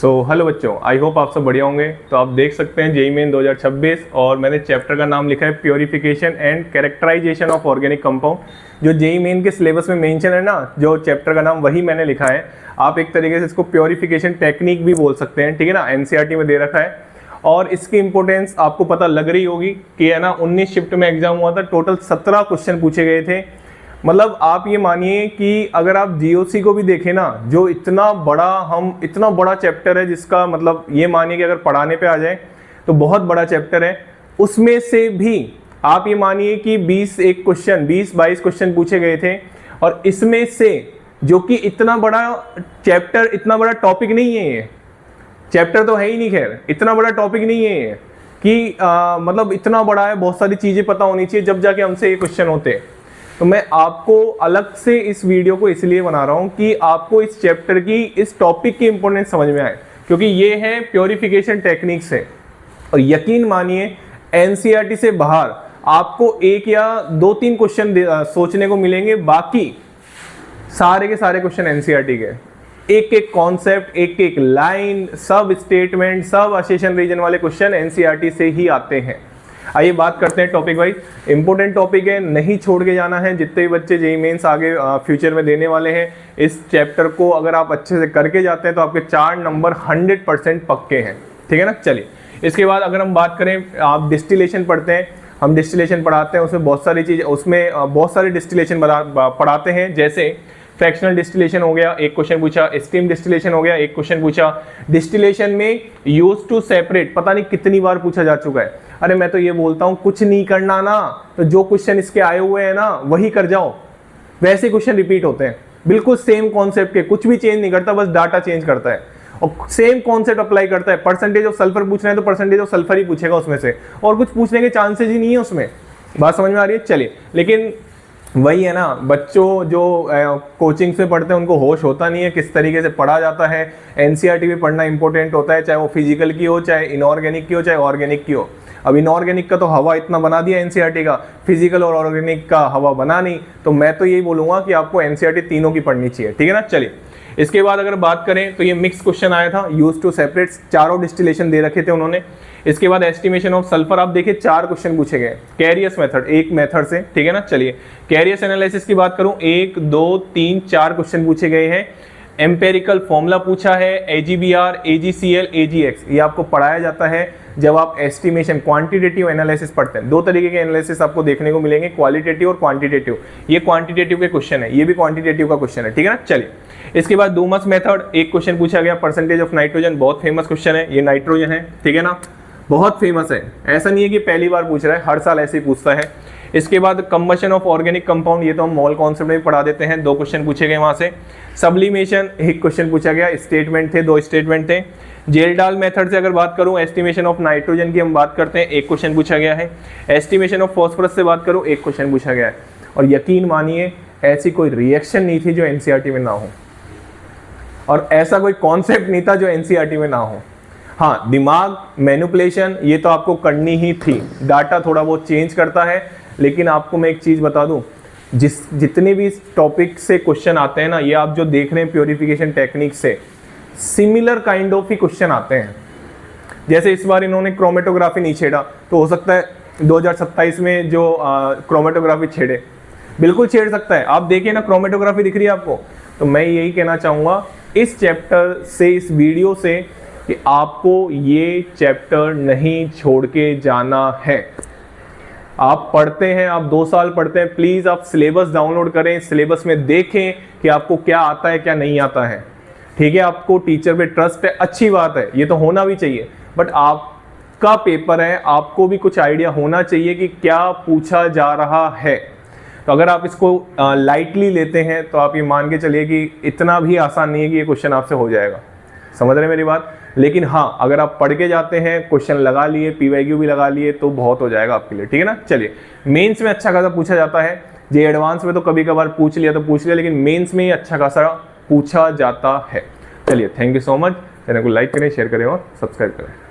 Hello बच्चों, I hope आप सब बढ़िया होंगे। तो आप देख सकते हैं जेईई मेन 2026 और मैंने चैप्टर का नाम लिखा है purification and characterization of organic compound. जो जेईई मेन के सिलेबस में मेंशन है ना, जो चैप्टर का नाम वही मैंने लिखा है। आप एक तरीके से इसको प्योरीफिकेशन टेक्निक भी बोल सकते हैं, ठीक है ना। एनसीईआरटी में दे रखा है और इसकी इंपॉर्टेंस आपको पता लग रही होगी कि है ना 19 शिफ्ट में एग्जाम हुआ था, टोटल 17 क्वेश्चन पूछे गए थे। मतलब आप ये मानिए कि अगर आप जीओसी को भी देखें ना, जो इतना बड़ा चैप्टर है, जिसका मतलब ये मानिए कि अगर पढ़ाने पे आ जाए तो बहुत बड़ा चैप्टर है, उसमें से भी आप ये मानिए कि 20-22 क्वेश्चन पूछे गए थे। और इसमें से जो कि इतना बड़ा चैप्टर, इतना बड़ा टॉपिक नहीं है, ये चैप्टर तो है ही नहीं, खैर इतना बड़ा टॉपिक नहीं है ये कि मतलब इतना बड़ा है, बहुत सारी चीजें पता होनी चाहिए जब जाके हमसे ये क्वेश्चन होते हैं। तो मैं आपको अलग से इस वीडियो को इसलिए बना रहा हूं कि आपको इस चैप्टर की, इस टॉपिक की इंपॉर्टेंस समझ में आए, क्योंकि ये है प्योरीफिकेशन टेक्निक्स है। और यकीन मानिए एनसीईआरटी से बाहर आपको 1 या 2-3 क्वेश्चन सोचने को मिलेंगे, बाकी सारे के सारे क्वेश्चन एनसीईआरटी के। एक कॉन्सेप्ट, एक लाइन, सब स्टेटमेंट, सब असेशन रीजन वाले क्वेश्चन एनसीईआरटी से ही आते हैं। आइए बात करते हैं टॉपिक वाइज। इंपॉर्टेंट टॉपिक है, नहीं छोड़ के जाना है। जितने भी बच्चे जेईई मेंस आगे फ्यूचर में देने वाले हैं, इस चैप्टर को अगर आप अच्छे से करके जाते हैं तो आपके 4 नंबर 100% पक्के हैं, ठीक है ना। चलिए, इसके बाद अगर हम बात करें, आप डिस्टिलेशन पढ़ते हैं, हम डिस्टिलेशन पढ़ाते हैं, उसमें बहुत सारी चीज़, उसमें बहुत सारे डिस्टिलेशन पढ़ाते हैं। जैसे फ्रैक्शनल डिस्टिलेशन हो गया, एक क्वेश्चन पूछा। स्टीम डिस्टिलेशन हो गया, एक क्वेश्चन पूछा। डिस्टिलेशन में यूज टू सेपरेट पता नहीं कितनी बार पूछा जा चुका है। अरे मैं तो ये बोलता हूं कुछ नहीं करना ना, तो जो क्वेश्चन इसके आए हुए हैं ना वही कर जाओ, वैसे क्वेश्चन रिपीट होते हैं, बिल्कुल सेम कॉन्सेप्ट के, कुछ भी चेंज नहीं करता, बस डाटा चेंज करता है और सेम कॉन्सेप्ट अप्लाई करता है। परसेंटेज ऑफ सल्फर पूछ रहे हैं तो परसेंटेज ऑफ सल्फर ही पूछेगा उसमें से, और कुछ पूछने के चांसेस ही नहीं है उसमें। बात समझ में आ रही है। चलिए, लेकिन वही है ना, बच्चों जो कोचिंग से पढ़ते हैं उनको होश होता नहीं है किस तरीके से पढ़ा जाता है। एनसीईआरटी भी पढ़ना इंपॉर्टेंट होता है, चाहे वो फिजिकल की हो, चाहे इनऑर्गेनिक की हो, चाहे ऑर्गेनिक की हो। अब इनऑर्गेनिक का तो हवा इतना बना दिया एनसीईआरटी का, फिजिकल और ऑर्गेनिक का हवा बना नहीं। तो मैं तो यही बोलूंगा कि आपको एनसीईआरटी तीनों की पढ़नी चाहिए, ठीक है ना। चलिए, इसके बाद अगर बात करें तो ये मिक्स क्वेश्चन आया था, यूज टू सेपरेट, चारों डिस्टिलेशन दे रखे थे उन्होंने। इसके बाद एस्टिमेशन ऑफ सल्फर, आप देखिए 4 क्वेश्चन पूछे गए। कैरियस मेथड, एक मेथड से, ठीक है ना। चलिए, कैरियस एनालिसिस की बात करूं, 1, 2, 3, 4 क्वेश्चन पूछे गए हैं। एम्पेरिकल फॉर्मूला पूछा है, AgBr, AgCl, AgX, ये आपको पढ़ाया जाता है जब आप एस्टिमेशन, क्वांटिटेटिव एनालिसिस पढ़ते हैं। 2 तरीके के एनालिसिस आपको देखने को मिलेंगे, क्वालिटेटिव और क्वांटिटेटिव। ये क्वांटिटेटिव के क्वेश्चन है, ये भी क्वांटिटेटिव का क्वेश्चन है, ठीक है ना। चलिए, इसके बाद डूमस मेथड, एक क्वेश्चन पूछा गया, परसेंटेज ऑफ नाइट्रोजन, बहुत फेमस क्वेश्चन है, ये नाइट्रोजन है, ठीक है ना, बहुत फेमस है। ऐसा नहीं है कि पहली बार पूछ रहा है, हर साल ऐसे ही पूछता है। इसके बाद कंबशन ऑफ ऑर्गेनिक कंपाउंड, ये तो हम मॉल कॉन्सेप्ट में भी पढ़ा देते हैं, 2 क्वेश्चन पूछे गए वहां से। सब्लिमेशन, एक क्वेश्चन पूछा गया, स्टेटमेंट थे, 2 स्टेटमेंट थे। जेल्डाल मेथड से अगर बात करूं, एस्टिमेशन ऑफ नाइट्रोजन की हम बात करते हैं, 1 क्वेश्चन पूछा गया है। एस्टिमेशन ऑफ फॉस्फोरस से बात करूं, 1 क्वेश्चन पूछा गया है। और यकीन मानिए ऐसी कोई रिएक्शन नहीं थी जो एनसीईआरटी में ना हो, और ऐसा कोई कॉन्सेप्ट नहीं था जो एनसीईआरटी में ना हो। हाँ, दिमाग मैनिपुलेशन ये तो आपको करनी ही थी, डाटा थोड़ा बहुत चेंज करता है। लेकिन आपको मैं एक चीज बता दूं, जितने भी इस टॉपिक से क्वेश्चन आते हैं ना, ये आप जो देख रहे हैं प्योरीफिकेशन टेक्निक से, similar kind of he question आते हैं। जैसे इस बार इन्होंने क्रोमेटोग्राफी नहीं छेड़ा, तो हो सकता है 2027 में जो क्रोमेटोग्राफी छेड़े, बिल्कुल छेड़ सकता है। आप देखिए ना, क्रोमेटोग्राफी दिख रही है आपको। तो मैं यही कहना चाहूंगा इस चैप्टर से, इस वीडियो से, कि आपको ये चैप्टर नहीं छोड़ के जाना है। आप पढ़ते हैं, आप 2 साल पढ़ते हैं, प्लीज आप सिलेबस डाउनलोड करें, सिलेबस में देखें कि आपको क्या आता है क्या नहीं आता है, ठीक है। आपको टीचर पे ट्रस्ट है, अच्छी बात है, ये तो होना भी चाहिए, बट आपका पेपर है, आपको भी कुछ आइडिया होना चाहिए कि क्या पूछा जा रहा है। तो अगर आप इसको लाइटली लेते हैं तो आप ये मान के चलिए कि इतना भी आसान नहीं है कि ये क्वेश्चन आपसे हो जाएगा। समझ रहे हैं मेरी बात। लेकिन हाँ, अगर आप पढ़ के जाते हैं, क्वेश्चन लगा लिए, पीवाईक्यू भी लगा लिए, तो बहुत हो जाएगा आपके लिए, ठीक है ना। चलिए, मेंस में अच्छा खासा पूछा जाता है, जे एडवांस में तो कभी कभार पूछ लिया तो पूछ लिया, लेकिन मेंस में ही अच्छा खासा पूछा जाता है। चलिए, thank you so much. Channel को लाइक करें, शेयर करें और सब्सक्राइब करें।